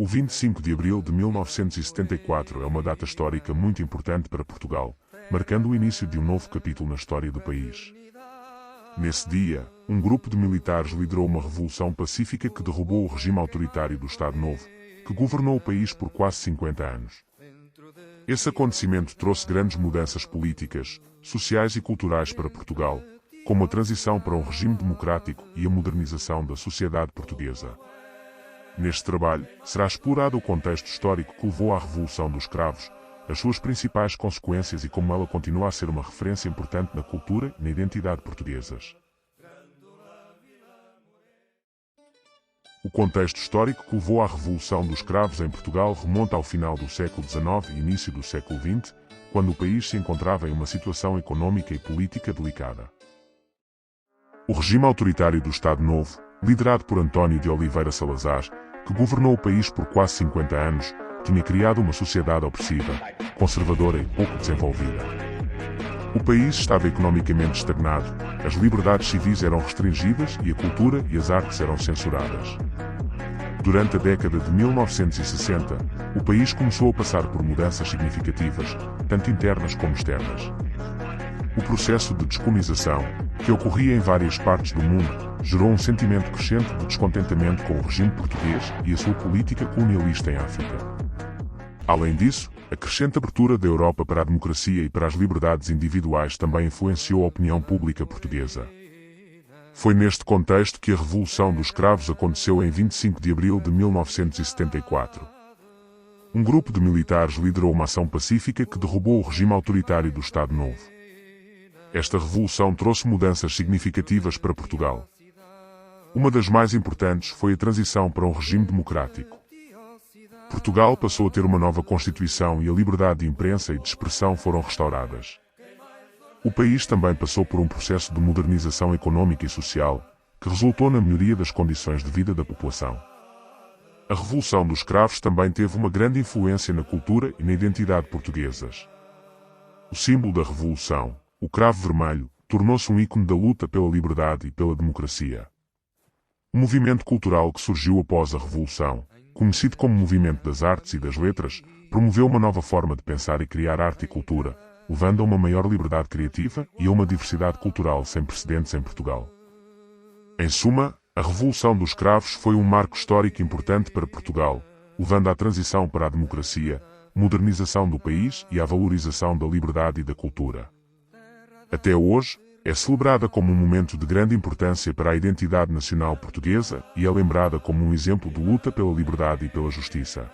O 25 de abril de 1974 é uma data histórica muito importante para Portugal, marcando o início de um novo capítulo na história do país. Nesse dia, um grupo de militares liderou uma revolução pacífica que derrubou o regime autoritário do Estado Novo, que governou o país por quase 50 anos. Esse acontecimento trouxe grandes mudanças políticas, sociais e culturais para Portugal, como a transição para um regime democrático e a modernização da sociedade portuguesa. Neste trabalho, será explorado o contexto histórico que levou à Revolução dos Cravos, as suas principais consequências e como ela continua a ser uma referência importante na cultura e na identidade portuguesas. O contexto histórico que levou à Revolução dos Cravos em Portugal remonta ao final do século XIX e início do século XX, quando o país se encontrava em uma situação econômica e política delicada. O regime autoritário do Estado Novo, liderado por António de Oliveira Salazar, que governou o país por quase 50 anos, tinha criado uma sociedade opressiva, conservadora e pouco desenvolvida. O país estava economicamente estagnado, as liberdades civis eram restringidas e a cultura e as artes eram censuradas. Durante a década de 1960, o país começou a passar por mudanças significativas, tanto internas como externas. O processo de descolonização, que ocorria em várias partes do mundo, gerou um sentimento crescente de descontentamento com o regime português e a sua política colonialista em África. Além disso, a crescente abertura da Europa para a democracia e para as liberdades individuais também influenciou a opinião pública portuguesa. Foi neste contexto que a Revolução dos Cravos aconteceu em 25 de abril de 1974. Um grupo de militares liderou uma ação pacífica que derrubou o regime autoritário do Estado Novo. Esta revolução trouxe mudanças significativas para Portugal. Uma das mais importantes foi a transição para um regime democrático. Portugal passou a ter uma nova Constituição e a liberdade de imprensa e de expressão foram restauradas. O país também passou por um processo de modernização econômica e social, que resultou na melhoria das condições de vida da população. A Revolução dos Cravos também teve uma grande influência na cultura e na identidade portuguesas. O símbolo da Revolução, o cravo vermelho, tornou-se um ícone da luta pela liberdade e pela democracia. O movimento cultural que surgiu após a Revolução, conhecido como Movimento das Artes e das Letras, promoveu uma nova forma de pensar e criar arte e cultura, levando a uma maior liberdade criativa e a uma diversidade cultural sem precedentes em Portugal. Em suma, a Revolução dos Cravos foi um marco histórico importante para Portugal, levando à transição para a democracia, modernização do país e à valorização da liberdade e da cultura. Até hoje, é celebrada como um momento de grande importância para a identidade nacional portuguesa e é lembrada como um exemplo de luta pela liberdade e pela justiça.